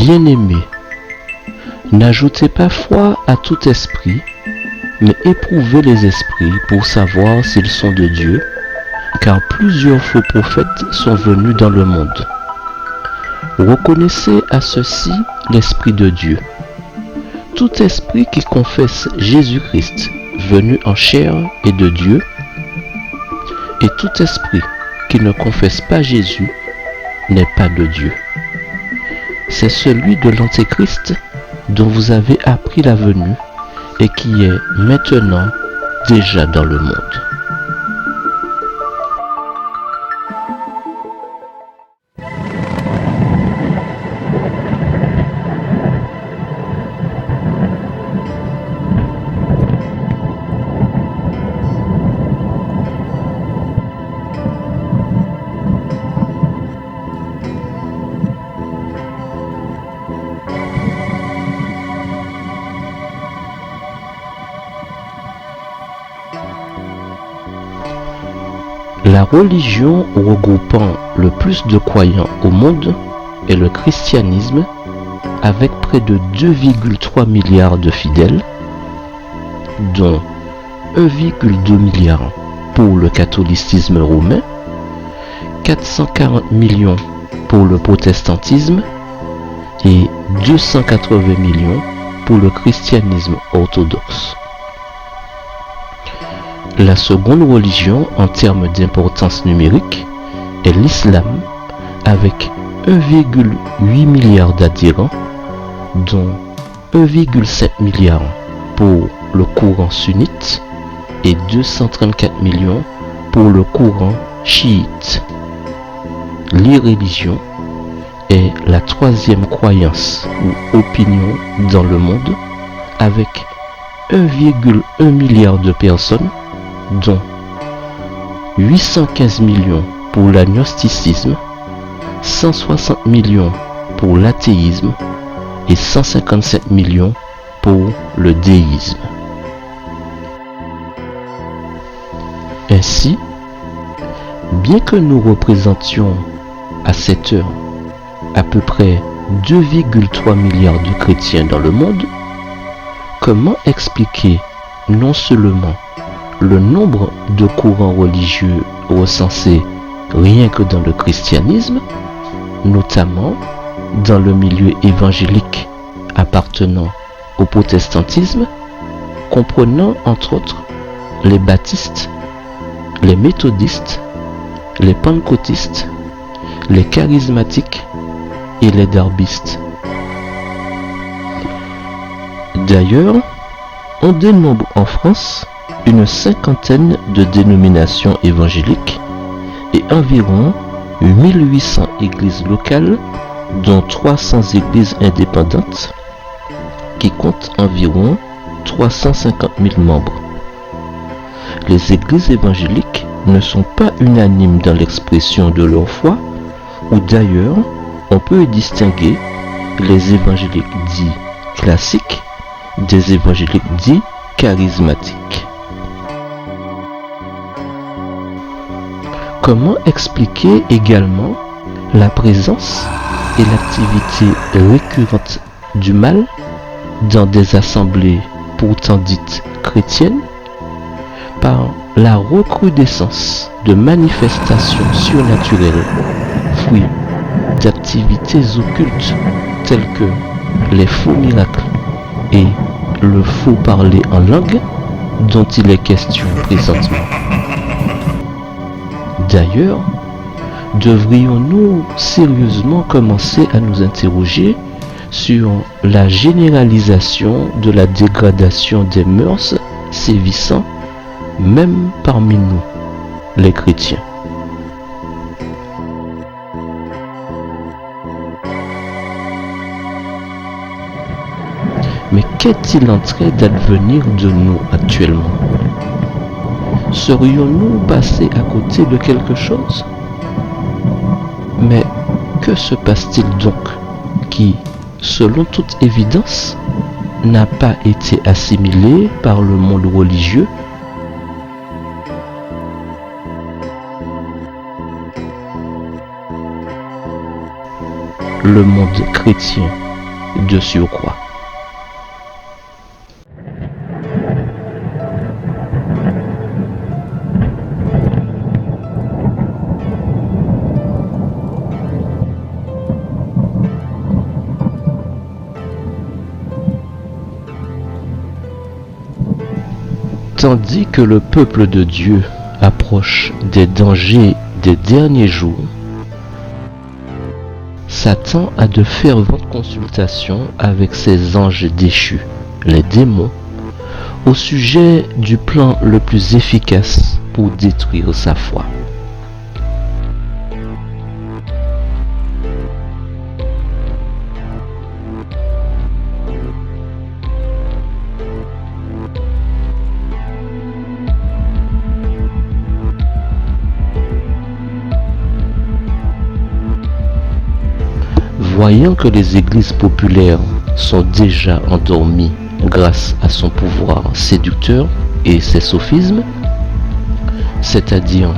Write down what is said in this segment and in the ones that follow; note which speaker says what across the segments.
Speaker 1: Bien-aimés, n'ajoutez pas foi à tout esprit, mais éprouvez les esprits pour savoir s'ils sont de Dieu, car plusieurs faux prophètes sont venus dans le monde. Reconnaissez à ceci l'Esprit de Dieu. Tout esprit qui confesse Jésus-Christ venu en chair est de Dieu, et tout esprit qui ne confesse pas Jésus n'est pas de Dieu. C'est celui de l'Antéchrist dont vous avez appris la venue et qui est maintenant déjà dans le monde. La religion regroupant le plus de croyants au monde est le christianisme, avec près de 2,3 milliards de fidèles, dont 1,2 milliard pour le catholicisme romain, 440 millions pour le protestantisme et 280 millions pour le christianisme orthodoxe. La seconde religion en termes d'importance numérique est l'islam, avec 1,8 milliard d'adhérents, dont 1,7 milliard pour le courant sunnite et 234 millions pour le courant chiite. L'irréligion est la troisième croyance ou opinion dans le monde, avec 1,1 milliard de personnes, dont 815 millions pour l'agnosticisme, 160 millions pour l'athéisme et 157 millions pour le déisme. Ainsi, bien que nous représentions à cette heure à peu près 2,3 milliards de chrétiens dans le monde, comment expliquer non seulement le nombre de courants religieux recensés rien que dans le christianisme, notamment dans le milieu évangélique appartenant au protestantisme, comprenant entre autres les baptistes, les méthodistes, les pentecôtistes, les charismatiques et les darbistes. D'ailleurs, on dénombre en France une cinquantaine de dénominations évangéliques et environ 1800 églises locales, dont 300 églises indépendantes, qui comptent environ 350 000 membres. Les églises évangéliques ne sont pas unanimes dans l'expression de leur foi, ou d'ailleurs, on peut distinguer les évangéliques dits classiques des évangéliques dits charismatiques. Comment expliquer également la présence et l'activité récurrente du mal dans des assemblées pourtant dites chrétiennes par la recrudescence de manifestations surnaturelles, fruits d'activités occultes telles que les faux miracles et le faux parler en langue dont il est question présentement. D'ailleurs, devrions-nous sérieusement commencer à nous interroger sur la généralisation de la dégradation des mœurs sévissant même parmi nous, les chrétiens. Mais qu'est-il en train d'advenir de nous actuellement? Serions-nous passés à côté de quelque chose? Mais que se passe-t-il donc qui, selon toute évidence, n'a pas été assimilé par le monde religieux? Le monde chrétien de surcroît. Tandis que le peuple de Dieu approche des dangers des derniers jours, Satan a de ferventes consultations avec ses anges déchus, les démons, au sujet du plan le plus efficace pour détruire sa foi. Voyant que les églises populaires sont déjà endormies grâce à son pouvoir séducteur et ses sophismes, c'est-à-dire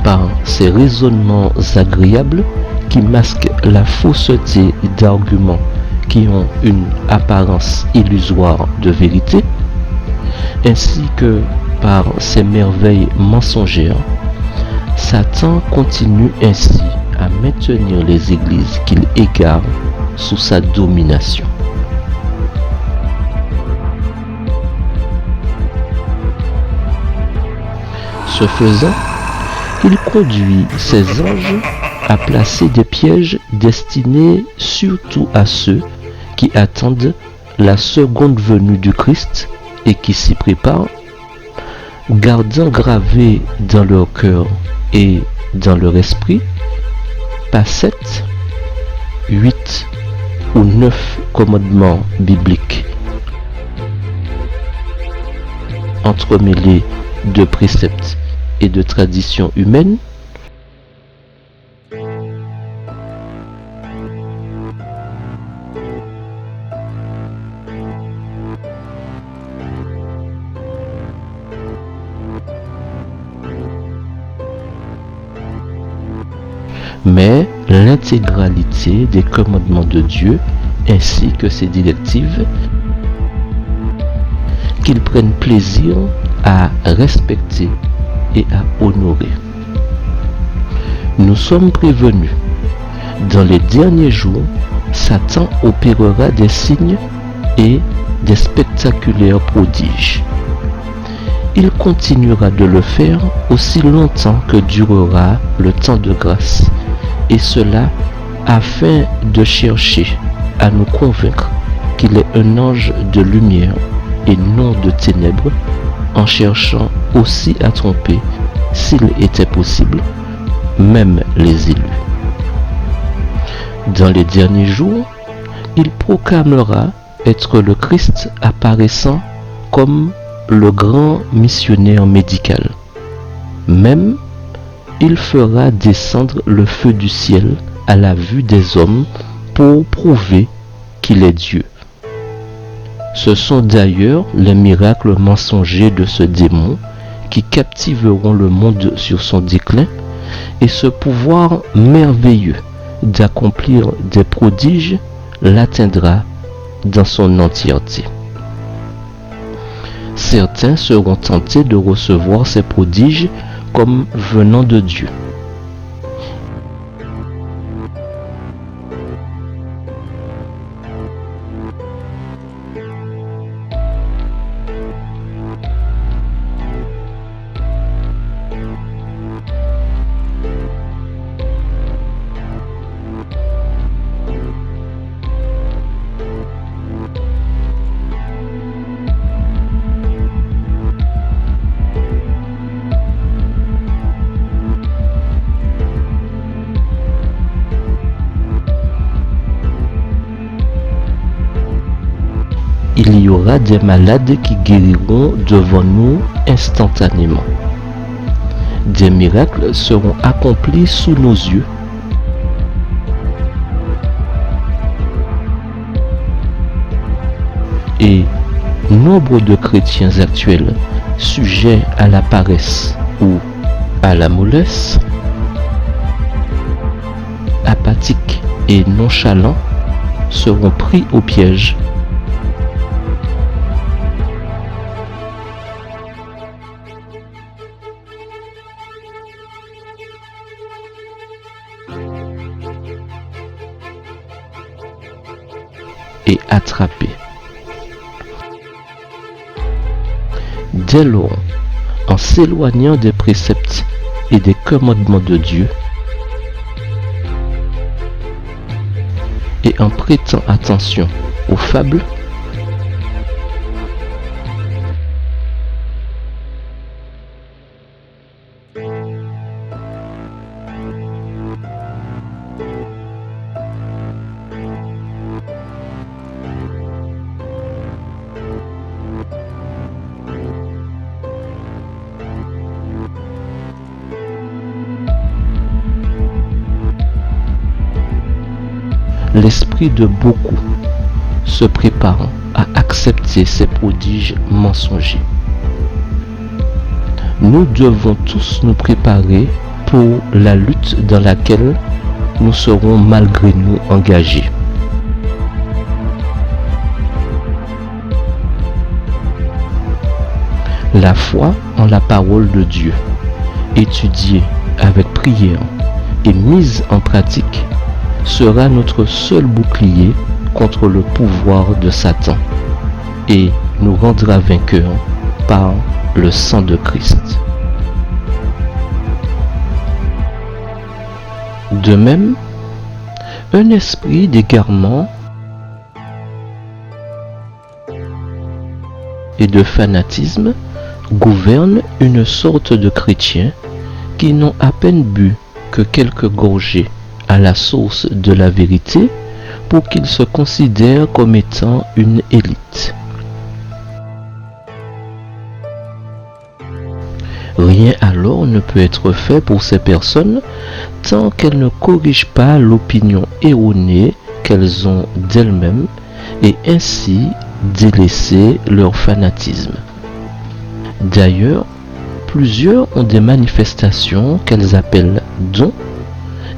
Speaker 1: par ses raisonnements agréables qui masquent la fausseté d'arguments qui ont une apparence illusoire de vérité, ainsi que par ses merveilles mensongères, Satan continue ainsi à maintenir les églises qu'il égare sous sa domination. Ce faisant, il conduit ses anges à placer des pièges destinés surtout à ceux qui attendent la seconde venue du Christ et qui s'y préparent, gardant gravé dans leur cœur et dans leur esprit pas 7, 8 ou 9 commandements bibliques entremêlés de préceptes et de traditions humaines, mais l'intégralité des commandements de Dieu ainsi que ses directives qu'ils prennent plaisir à respecter et à honorer. Nous sommes prévenus. Dans les derniers jours, Satan opérera des signes et des spectaculaires prodiges. Il continuera de le faire aussi longtemps que durera le temps de grâce, et cela afin de chercher à nous convaincre qu'il est un ange de lumière et non de ténèbres, en cherchant aussi à tromper, s'il était possible, même les élus. Dans les derniers jours, il proclamera être le Christ apparaissant comme le grand missionnaire médical. Même, il fera descendre le feu du ciel à la vue des hommes pour prouver qu'il est Dieu. Ce sont d'ailleurs les miracles mensongers de ce démon qui captiveront le monde sur son déclin, et ce pouvoir merveilleux d'accomplir des prodiges l'atteindra dans son entièreté. Certains seront tentés de recevoir ces prodiges comme venant de Dieu. Il y aura des malades qui guériront devant nous instantanément. Des miracles seront accomplis sous nos yeux. Et nombre de chrétiens actuels sujets à la paresse ou à la mollesse, apathiques et nonchalants, seront pris au piège. Et attrapés. Dès lors, en s'éloignant des préceptes et des commandements de Dieu, et en prêtant attention aux fables, l'esprit de beaucoup se prépare à accepter ces prodiges mensongers. Nous devons tous nous préparer pour la lutte dans laquelle nous serons malgré nous engagés. La foi en la parole de Dieu, étudiée avec prière et mise en pratique, sera notre seul bouclier contre le pouvoir de Satan et nous rendra vainqueurs par le sang de Christ. De même, un esprit d'égarement et de fanatisme gouverne une sorte de chrétiens qui n'ont à peine bu que quelques gorgées à la source de la vérité pour qu'ils se considèrent comme étant une élite. Rien alors ne peut être fait pour ces personnes tant qu'elles ne corrigent pas l'opinion erronée qu'elles ont d'elles-mêmes et ainsi délaisser leur fanatisme. D'ailleurs, plusieurs ont des manifestations qu'elles appellent dons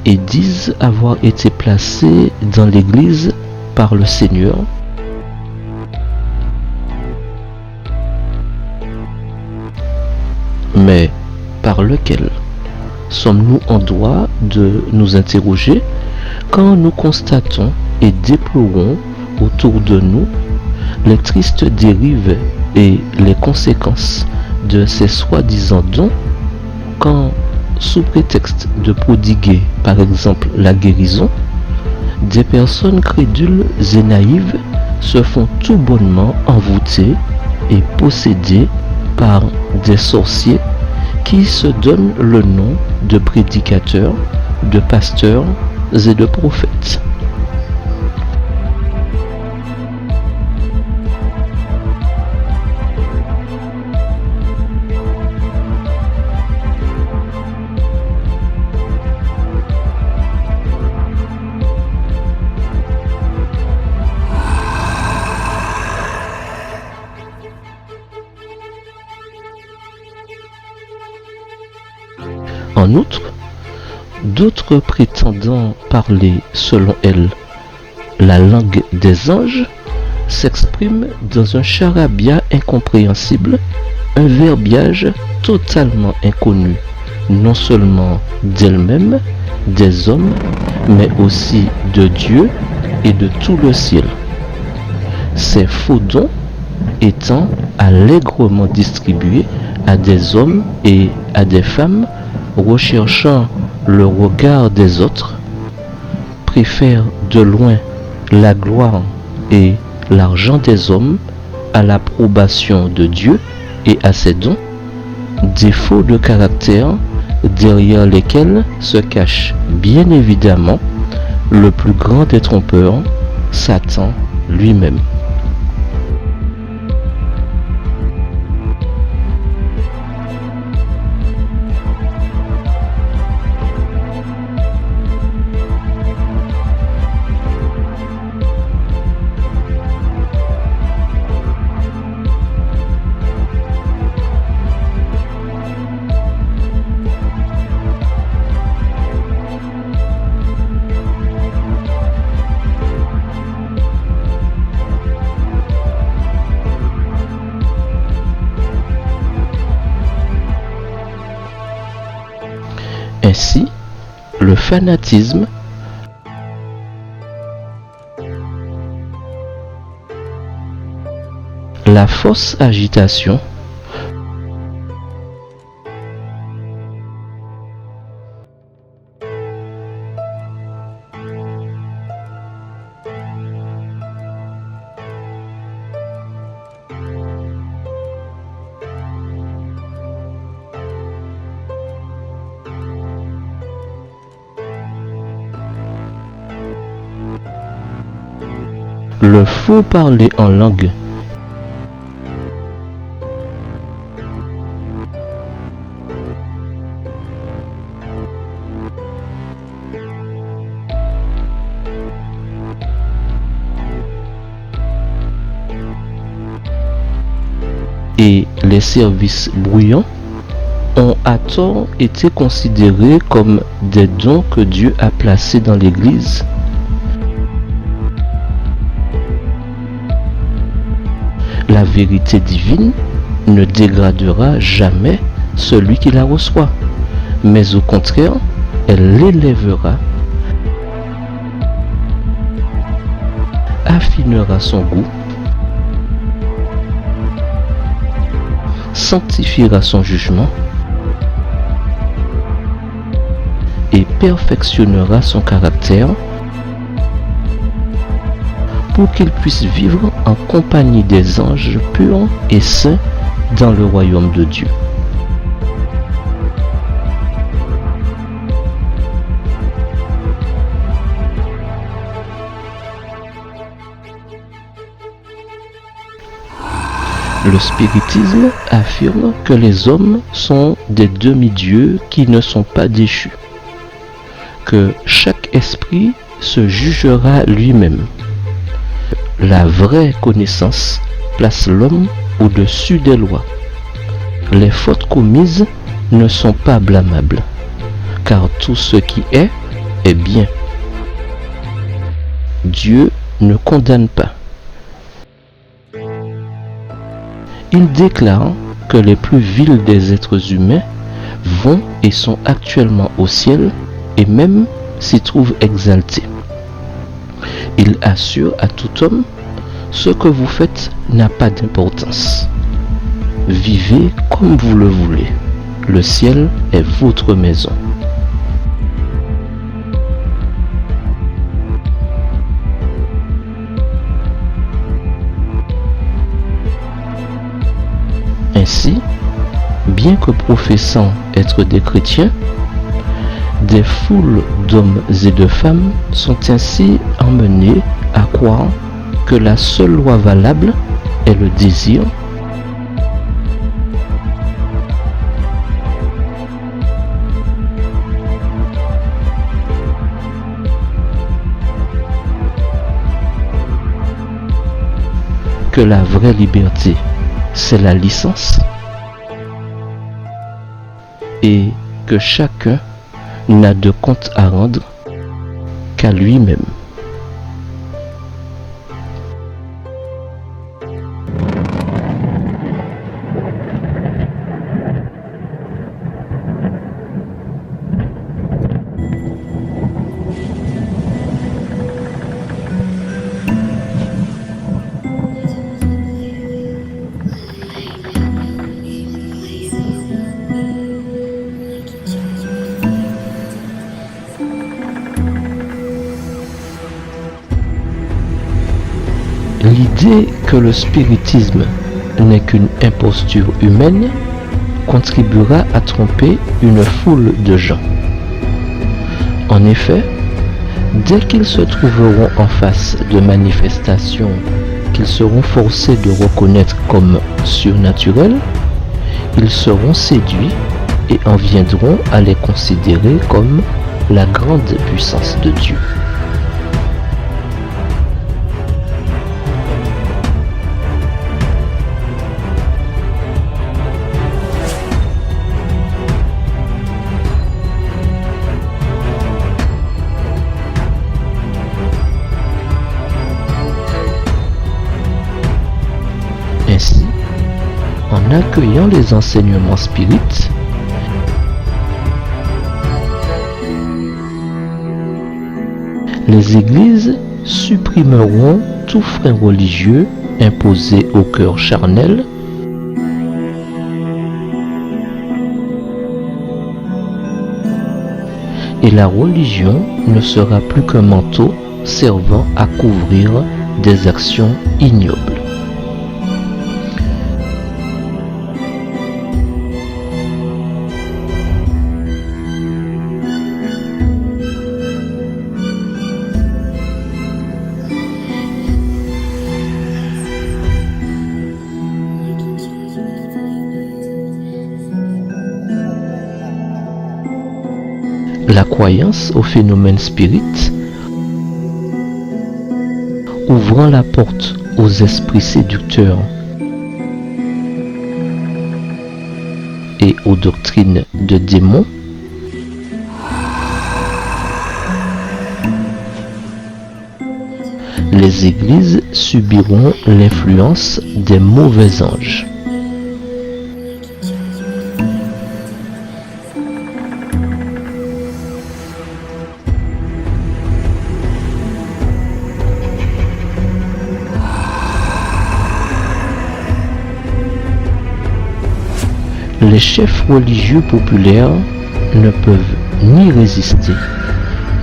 Speaker 1: et disent avoir été placés dans l'Église par le Seigneur. Mais par lequel sommes-nous en droit de nous interroger quand nous constatons et déplorons autour de nous les tristes dérives et les conséquences de ces soi-disant dons, quand sous prétexte de prodiguer par exemple la guérison, des personnes crédules et naïves se font tout bonnement envoûter et posséder par des sorciers qui se donnent le nom de prédicateurs, de pasteurs et de prophètes. En outre, d'autres prétendant parler, selon elle, la langue des anges, s'expriment dans un charabia incompréhensible, un verbiage totalement inconnu, non seulement d'elle-même, des hommes, mais aussi de Dieu et de tout le ciel. Ces faux dons étant allègrement distribués à des hommes et à des femmes recherchant le regard des autres, préfèrent de loin la gloire et l'argent des hommes à l'approbation de Dieu et à ses dons, défauts de caractère derrière lesquels se cache bien évidemment le plus grand des trompeurs, Satan lui-même. Ainsi, le fanatisme, la fausse agitation, le faux parler en langue, et les services bruyants ont à tort été considérés comme des dons que Dieu a placés dans l'Église. La vérité divine ne dégradera jamais celui qui la reçoit, mais au contraire, elle l'élèvera, affinera son goût, sanctifiera son jugement et perfectionnera son caractère pour qu'il puisse vivre en compagnie des anges purs et saints dans le royaume de Dieu. Le spiritisme affirme que les hommes sont des demi-dieux qui ne sont pas déchus, que chaque esprit se jugera lui-même. La vraie connaissance place l'homme au-dessus des lois. Les fautes commises ne sont pas blâmables, car tout ce qui est bien. Dieu ne condamne pas. Il déclare que les plus vils des êtres humains vont et sont actuellement au ciel et même s'y trouvent exaltés. Il assure à tout homme: ce que vous faites n'a pas d'importance. Vivez comme vous le voulez. Le ciel est votre maison. Ainsi, bien que professant être des chrétiens, des foules d'hommes et de femmes sont ainsi emmenés à croire que la seule loi valable est le désir, que la vraie liberté, c'est la licence, et que chacun n'a de compte à rendre qu'à lui-même. L'idée que le spiritisme n'est qu'une imposture humaine contribuera à tromper une foule de gens. En effet, dès qu'ils se trouveront en face de manifestations qu'ils seront forcés de reconnaître comme surnaturelles, ils seront séduits et en viendront à les considérer comme la grande puissance de Dieu. Ainsi, en accueillant les enseignements spirites, Les églises supprimeront tout frein religieux imposé au cœur charnel et la religion ne sera plus qu'un manteau servant à couvrir des actions ignobles. La croyance au phénomène spirit, ouvrant la porte aux esprits séducteurs et aux doctrines de démons, les églises subiront l'influence des mauvais anges. Les chefs religieux populaires ne peuvent ni résister,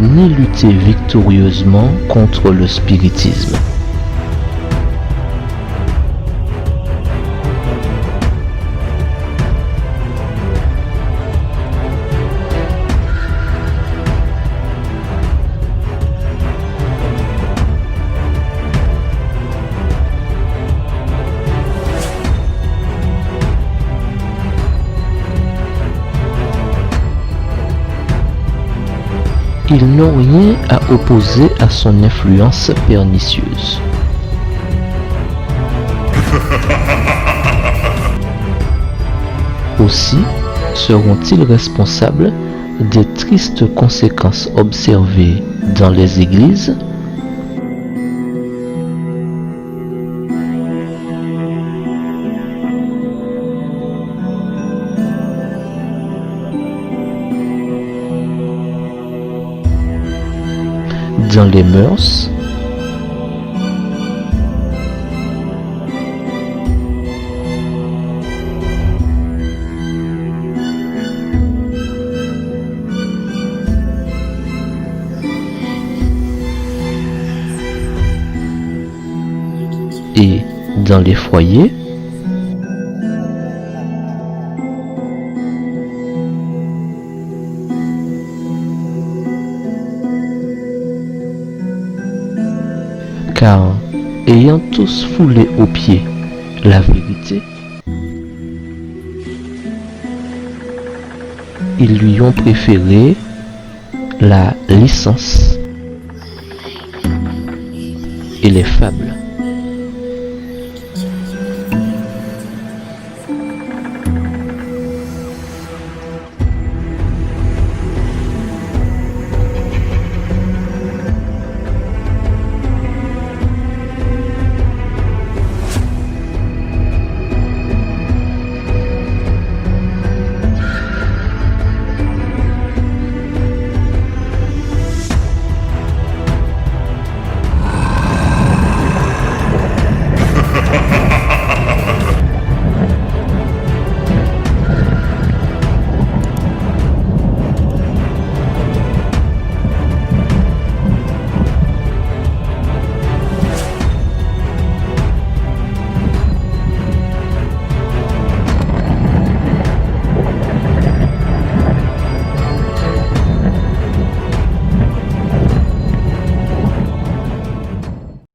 Speaker 1: ni lutter victorieusement contre le spiritisme. Ils n'ont rien à opposer à son influence pernicieuse. Aussi seront-ils responsables des tristes conséquences observées dans les églises, dans les mœurs, et dans les foyers, car ayant tous foulé aux pieds la vérité, ils lui ont préféré la licence et les fables.